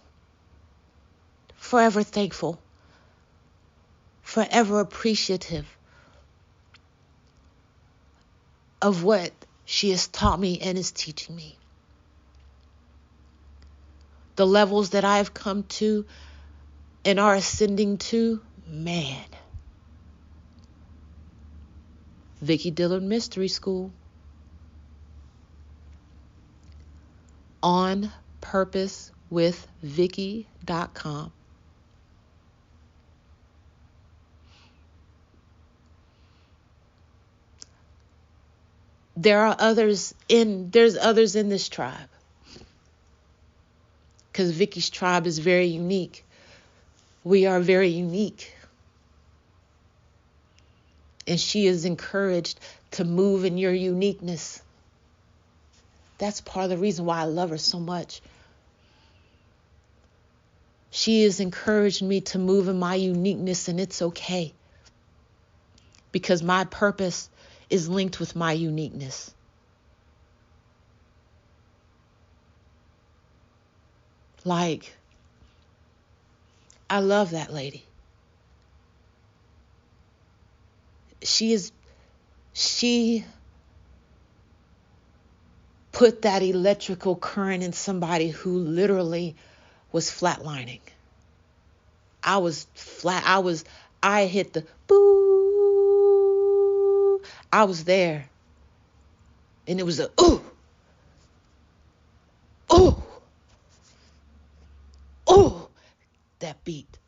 forever thankful, forever appreciative of what she has taught me and is teaching me. The levels that I've come to and are ascending to, man. Vicki Dillard Mystery School. onpurposewithvicky.com. There's others in this tribe. Because Vicky's tribe is very unique. We are very unique. And she is encouraged to move in your uniqueness. That's part of the reason why I love her so much. She has encouraged me to move in my uniqueness, and it's okay. Because my purpose is linked with my uniqueness. Like, I love that lady. She put that electrical current in somebody who literally was flatlining. I was flat. I hit the boo. I was there. And it was a ooh. Ooh. Ooh. That beat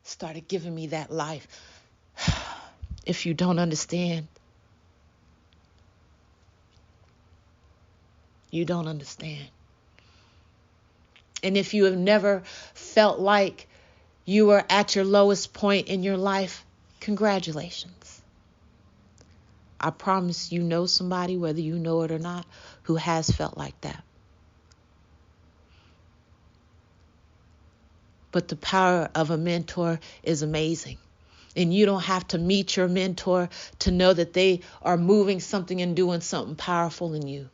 started giving me that life. If you don't understand, you don't understand. And if you have never felt like you were at your lowest point in your life, congratulations. I promise you know somebody, whether you know it or not, who has felt like that. But the power of a mentor is amazing. And you don't have to meet your mentor to know that they are moving something and doing something powerful in you.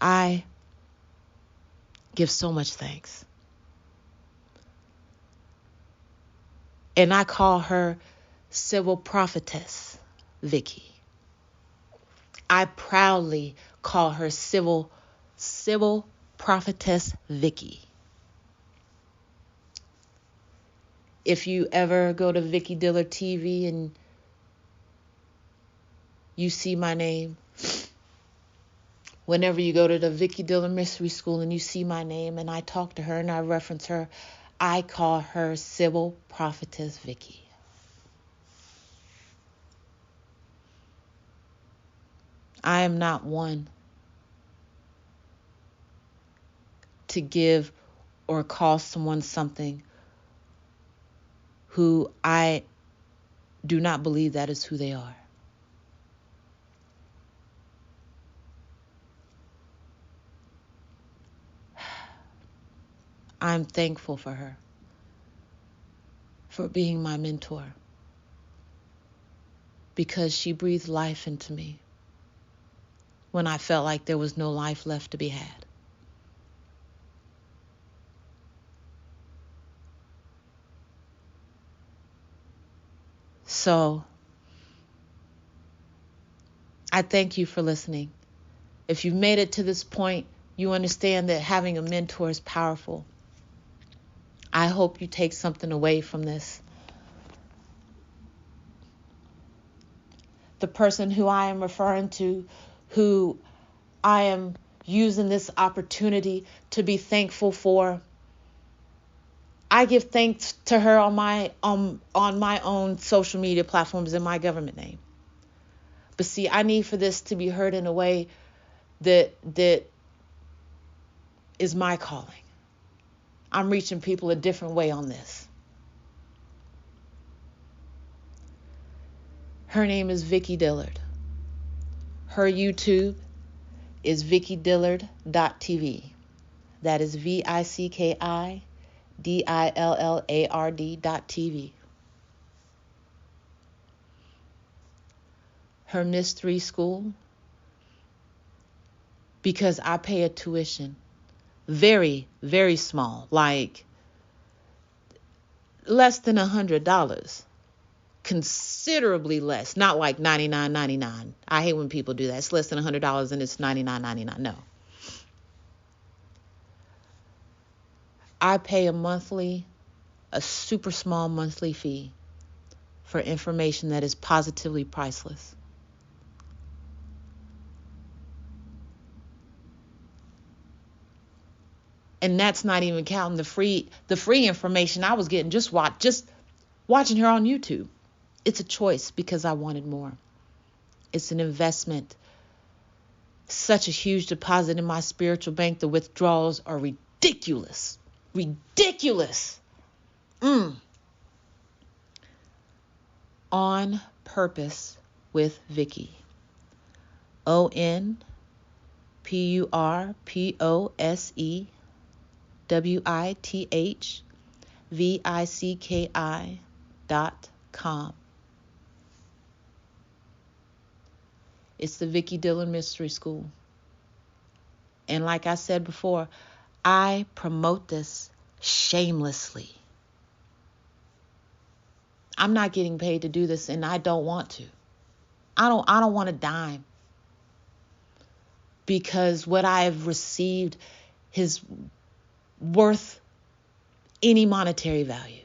I give so much thanks. And I call her Civil Prophetess Vicki. I proudly call her Civil Prophetess Vicki. If you ever go to Vicki Dillard TV and you see my name, whenever you go to the Vicki Dillard Mystery School and you see my name and I talk to her and I reference her, I call her Civil Prophetess Vicki. I am not one to give or call someone something who I do not believe that is who they are. I'm thankful for her, for being my mentor, because she breathed life into me when I felt like there was no life left to be had. So, I thank you for listening. If you've made it to this point, you understand that having a mentor is powerful. I hope you take something away from this. the person who I am referring to, who I am using this opportunity to be thankful for. I give thanks to her on my own social media platforms in my government name. But see, I need for this to be heard in a way that is my calling. I'm reaching people a different way on this. Her name is Vicki Dillard. Her YouTube is vickidillard.tv. That is VICKIDILLARD.tv. Her mystery school, because I pay a tuition, very, very small, like less than $100, considerably less, not like $99.99. I hate when people do that. It's less than $100 and it's $99.99. No. I pay a super small monthly fee for information that is positively priceless. And that's not even counting the free information I was getting just watching her on YouTube. It's a choice because I wanted more. It's an investment. Such a huge deposit in my spiritual bank. The withdrawals are ridiculous. Ridiculous. On Purpose with Vicki. OnPurposewithVicki.com. It's the Vicki Dillard Mystery School. And like I said before, I promote this shamelessly. I'm not getting paid to do this, and I don't want to. I don't want a dime. Because what I have received is worth any monetary value.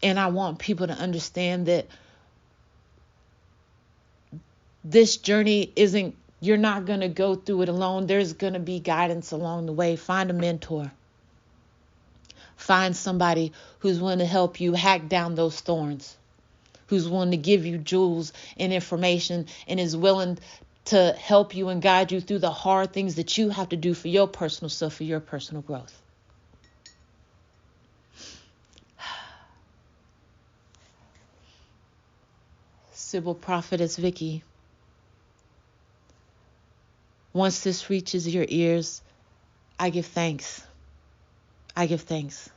And I want people to understand that this journey you're not going to go through it alone. There's going to be guidance along the way. Find a mentor. Find somebody who's willing to help you hack down those thorns, who's willing to give you jewels and information, and is willing to help you and guide you through the hard things that you have to do for your personal self, for your personal growth. Sybil Prophetess Vicki. Once this reaches your ears, I give thanks. I give thanks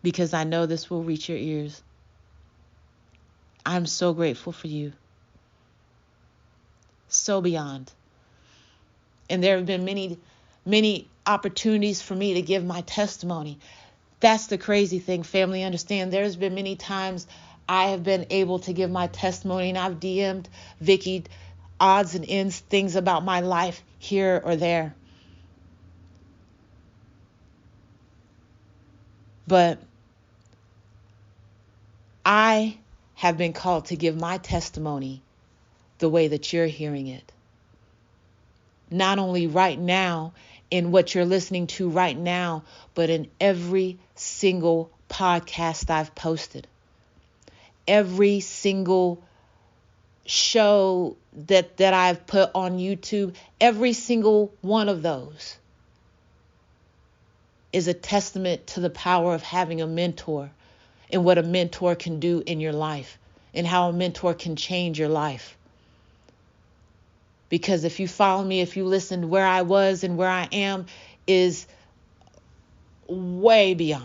because I know this will reach your ears. I'm so grateful for you. So beyond. And there have been many, many opportunities for me to give my testimony. That's the crazy thing, family. Understand, there's been many times I have been able to give my testimony, and I've DM'd Vicki odds and ends, things about my life here or there. But I have been called to give my testimony the way that you're hearing it. Not only right now in what you're listening to right now, but in every single podcast I've posted. Every single show that I've put on YouTube, every single one of those is a testament to the power of having a mentor and what a mentor can do in your life and how a mentor can change your life. Because if you follow me, if you listened, where I was and where I am is way beyond.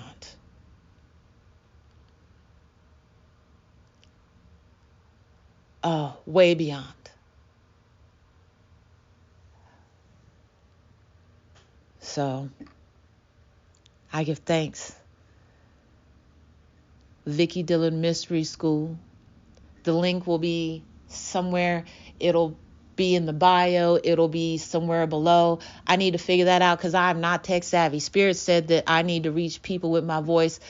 Oh, way beyond. So I give thanks. Vicki Dillard Mystery School. The link will be somewhere. It'll be in the bio. It'll be somewhere below. I need to figure that out because I'm not tech savvy. Spirit said that I need to reach people with my voice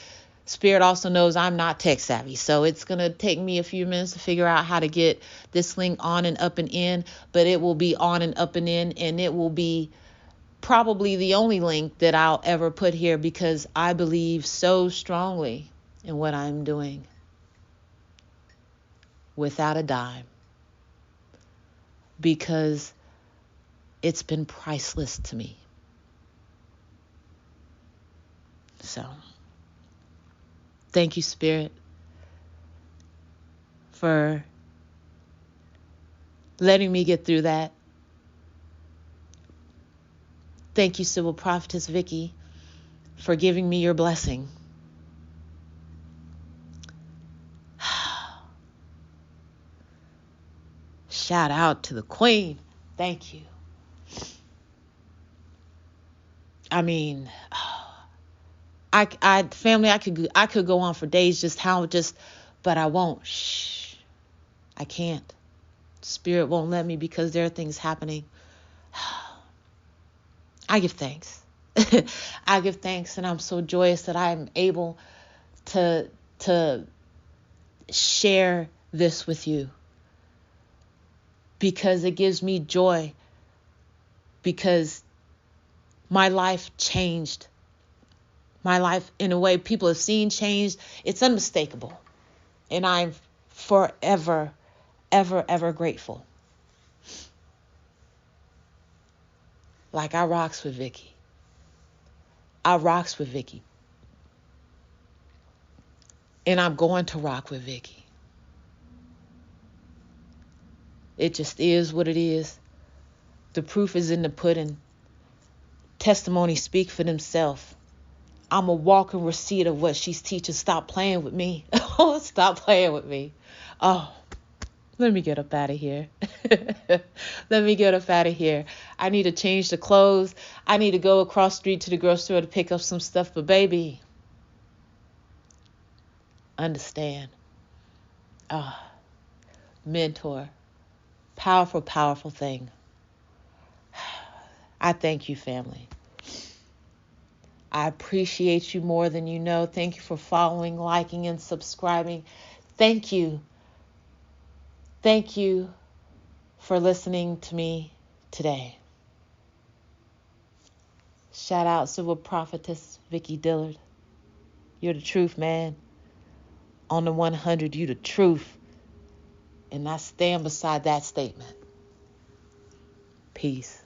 Spirit also knows I'm not tech savvy, so it's going to take me a few minutes to figure out how to get this link on and up and in, but it will be on and up and in, and it will be probably the only link that I'll ever put here because I believe so strongly in what I'm doing. Without a dime. Because it's been priceless to me. So, thank you, Spirit, for letting me get through that. Thank you, Civil Prophetess Vicki, for giving me your blessing. Shout out to the Queen. Thank you. I mean, family, I could go on for days but I won't. Shh. I can't. Spirit won't let me because there are things happening. I give thanks. I give thanks, and I'm so joyous that I'm able to share this with you because it gives me joy, because my life changed. My life, in a way, people have seen changed. It's unmistakable. And I'm forever, ever, ever grateful. Like I rocks with Vicki. I rocks with Vicki. And I'm going to rock with Vicki. It just is what it is. The proof is in the pudding. Testimonies speak for themselves. I'm a walking receipt of what she's teaching. Stop playing with me. Oh, stop playing with me. Oh, let me get up out of here. Let me get up out of here. I need to change the clothes. I need to go across the street to the grocery store to pick up some stuff. But baby, understand. Mentor. Powerful, powerful thing. I thank you, family. I appreciate you more than you know. Thank you for following, liking, and subscribing. Thank you. Thank you for listening to me today. Shout out Civil Prophetess Vicki Dillard. You're the truth, man. On the 100, you the truth. And I stand beside that statement. Peace.